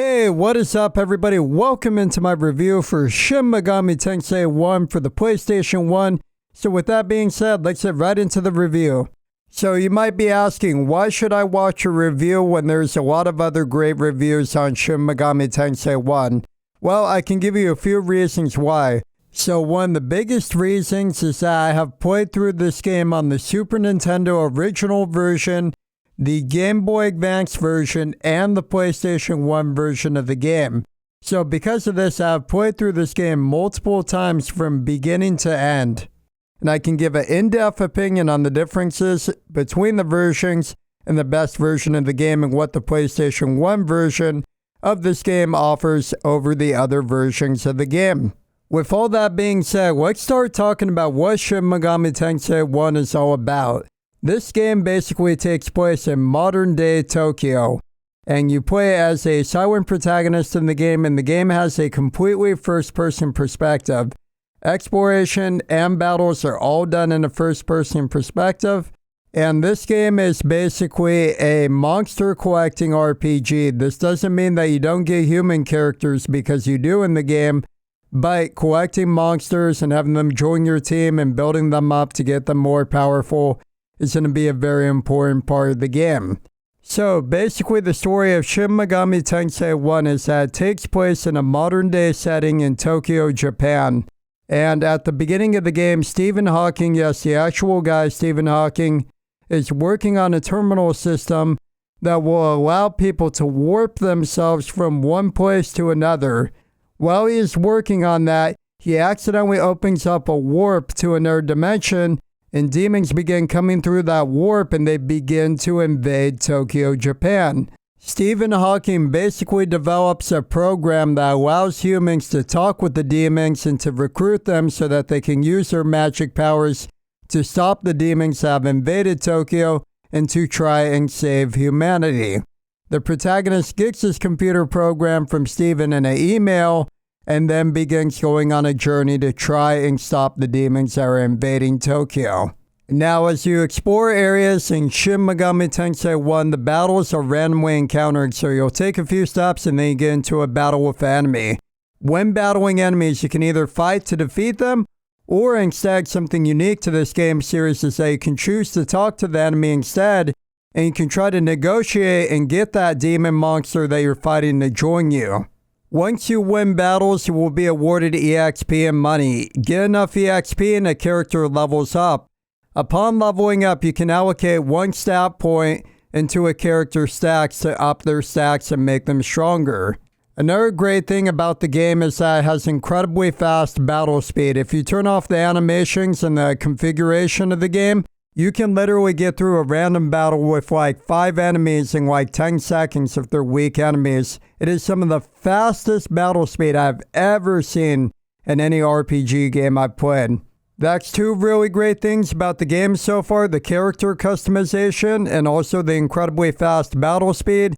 Hey, what is up everybody? Welcome into my review for Shin Megami Tensei 1 for the PlayStation 1. So with that being said, let's get right into the review. So you might be asking, why should I watch a review when there's a lot of other great reviews on Shin Megami Tensei 1? Well, I can give you a few reasons why. So one of the biggest reasons is that I have played through this game on the Super Nintendo original version, the Game Boy Advance version, and the PlayStation 1 version of the game. So because of this, I've played through this game multiple times from beginning to end. And I can give an in-depth opinion on the differences between the versions and the best version of the game and what the PlayStation 1 version of this game offers over the other versions of the game. With all that being said, let's start talking about what Shin Megami Tensei 1 is all about. This game basically takes place in modern-day Tokyo, and you play as a silent protagonist in the game, and the game has a completely first-person perspective. Exploration and battles are all done in a first-person perspective, and this game is basically a monster collecting RPG. This doesn't mean that you don't get human characters, because you do in the game, but collecting monsters and having them join your team and building them up to get them more powerful is going to be a very important part of the game. So basically the story of Shin Megami Tensei 1 is that it takes place in a modern day setting in Tokyo, Japan. And at the beginning of the game, Stephen Hawking, yes, the actual guy Stephen Hawking, is working on a terminal system that will allow people to warp themselves from one place to another. While he is working on that, he accidentally opens up a warp to another dimension, and demons begin coming through that warp and they begin to invade Tokyo, Japan. Stephen Hawking basically develops a program that allows humans to talk with the demons and to recruit them so that they can use their magic powers to stop the demons that have invaded Tokyo and to try and save humanity. The protagonist gets this computer program from Stephen in an email and then begins going on a journey to try and stop the demons that are invading Tokyo. Now, as you explore areas in Shin Megami Tensei 1, the battles are randomly encountered, so you'll take a few steps and then you get into a battle with an enemy. When battling enemies, you can either fight to defeat them, or instead, something unique to this game series is that you can choose to talk to the enemy instead, and you can try to negotiate and get that demon monster that you're fighting to join you. Once you win battles, you will be awarded EXP and money. Get enough EXP and a character levels up. Upon leveling up, you can allocate one stat point into a character's stacks to up their stacks and make them stronger. Another great thing about the game is that it has incredibly fast battle speed. If you turn off the animations and the configuration of the game, you can literally get through a random battle with like 5 enemies in like 10 seconds if they're weak enemies. It is some of the fastest battle speed I've ever seen in any RPG game I've played. That's 2 really great things about the game so far, the character customization and also the incredibly fast battle speed.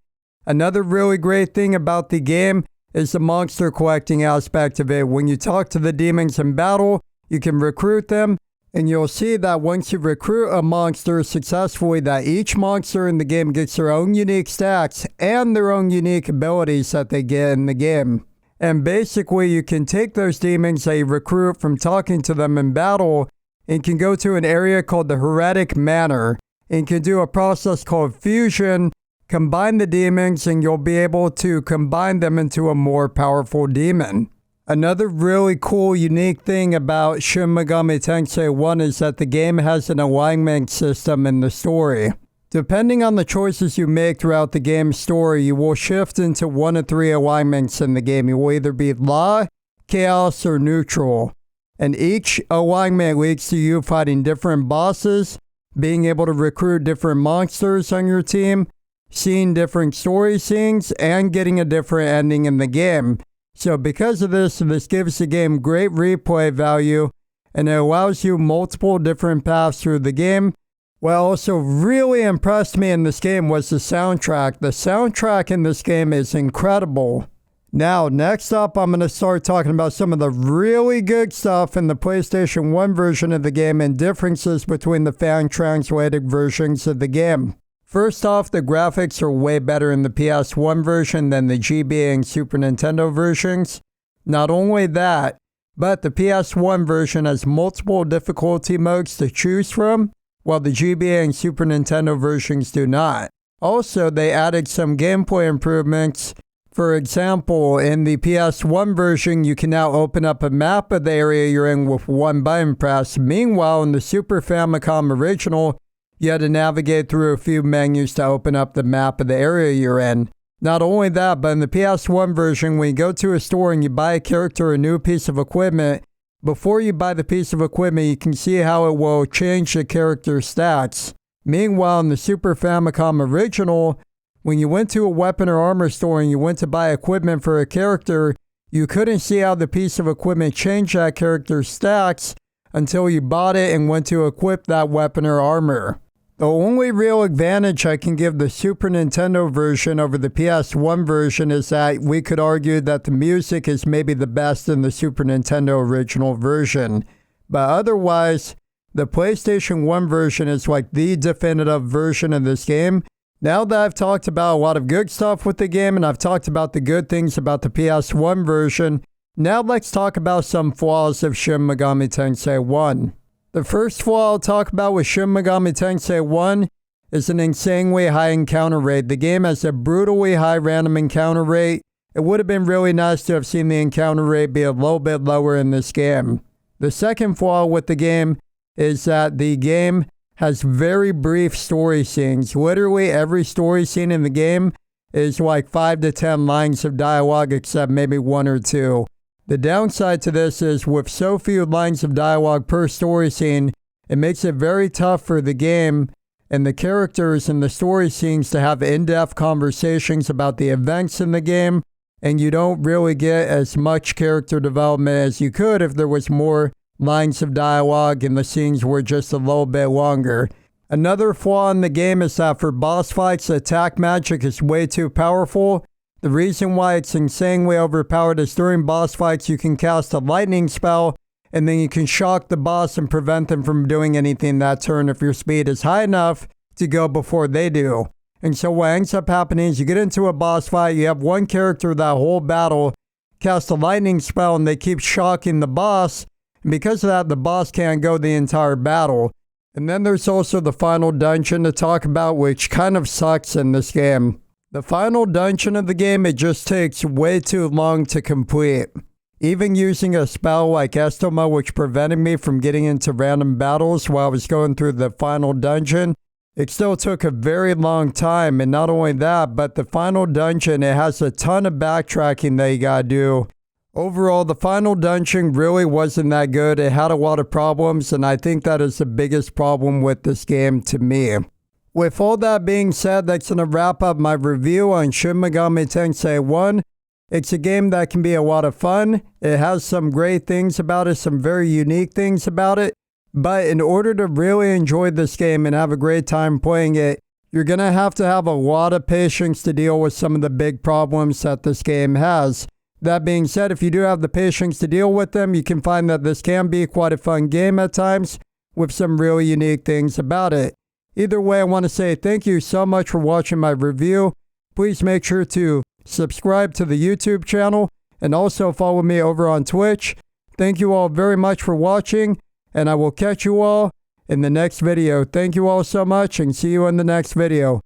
Another really great thing about the game is the monster collecting aspect of it. When you talk to the demons in battle, you can recruit them. And you'll see that once you recruit a monster successfully, that each monster in the game gets their own unique stats and their own unique abilities that they get in the game. And basically, you can take those demons that you recruit from talking to them in battle and can go to an area called the Heretic Manor and can do a process called fusion, combine the demons, and you'll be able to combine them into a more powerful demon. Another really cool, unique thing about Shin Megami Tensei 1 is that the game has an alignment system in the story. Depending on the choices you make throughout the game's story, you will shift into 1 of 3 alignments in the game. You will either be law, chaos, or neutral. And each alignment leads to you fighting different bosses, being able to recruit different monsters on your team, seeing different story scenes, and getting a different ending in the game. So because of this gives the game great replay value, and it allows you multiple different paths through the game. What also really impressed me in this game was the soundtrack. The soundtrack in this game is incredible. Now, next up, I'm going to start talking about some of the really good stuff in the PlayStation 1 version of the game and differences between the fan-translated versions of the game. First off, the graphics are way better in the PS1 version than the GBA and Super Nintendo versions. Not only that, but the PS1 version has multiple difficulty modes to choose from, while the GBA and Super Nintendo versions do not. Also, they added some gameplay improvements. For example, in the PS1 version, you can now open up a map of the area you're in with one button press. Meanwhile, in the Super Famicom original, you had to navigate through a few menus to open up the map of the area you're in. Not only that, but in the PS1 version, when you go to a store and you buy a character or a new piece of equipment, before you buy the piece of equipment, you can see how it will change the character's stats. Meanwhile, in the Super Famicom original, when you went to a weapon or armor store and you went to buy equipment for a character, you couldn't see how the piece of equipment changed that character's stats until you bought it and went to equip that weapon or armor. The only real advantage I can give the Super Nintendo version over the PS1 version is that we could argue that the music is maybe the best in the Super Nintendo original version. But otherwise, the PlayStation 1 version is like the definitive version of this game. Now that I've talked about a lot of good stuff with the game and I've talked about the good things about the PS1 version, now let's talk about some flaws of Shin Megami Tensei 1. The first flaw I'll talk about with Shin Megami Tensei 1 is an insanely high encounter rate. The game has a brutally high random encounter rate. It would have been really nice to have seen the encounter rate be a little bit lower in this game. The second flaw with the game is that the game has very brief story scenes. Literally every story scene in the game is like 5 to 10 lines of dialogue except maybe 1 or 2. The downside to this is with so few lines of dialogue per story scene, it makes it very tough for the game and the characters in the story scenes to have in-depth conversations about the events in the game, and you don't really get as much character development as you could if there was more lines of dialogue and the scenes were just a little bit longer. Another flaw in the game is that for boss fights, attack magic is way too powerful. The reason why it's insanely overpowered is during boss fights you can cast a lightning spell and then you can shock the boss and prevent them from doing anything that turn if your speed is high enough to go before they do. And so what ends up happening is you get into a boss fight, you have one character that whole battle cast a lightning spell and they keep shocking the boss, and because of that the boss can't go the entire battle. And then there's also the final dungeon to talk about, which kind of sucks in this game. The final dungeon of the game, it just takes way too long to complete. Even using a spell like Estoma, which prevented me from getting into random battles while I was going through the final dungeon, it still took a very long time. And not only that, but the final dungeon, it has a ton of backtracking that you gotta do. Overall, the final dungeon really wasn't that good. It had a lot of problems, and I think that is the biggest problem with this game to me. With all that being said, that's going to wrap up my review on Shin Megami Tensei 1. It's a game that can be a lot of fun. It has some great things about it, some very unique things about it. But in order to really enjoy this game and have a great time playing it, you're going to have a lot of patience to deal with some of the big problems that this game has. That being said, if you do have the patience to deal with them, you can find that this can be quite a fun game at times with some really unique things about it. Either way, I want to say thank you so much for watching my review. Please make sure to subscribe to the YouTube channel and also follow me over on Twitch. Thank you all very much for watching, and I will catch you all in the next video. Thank you all so much, and see you in the next video.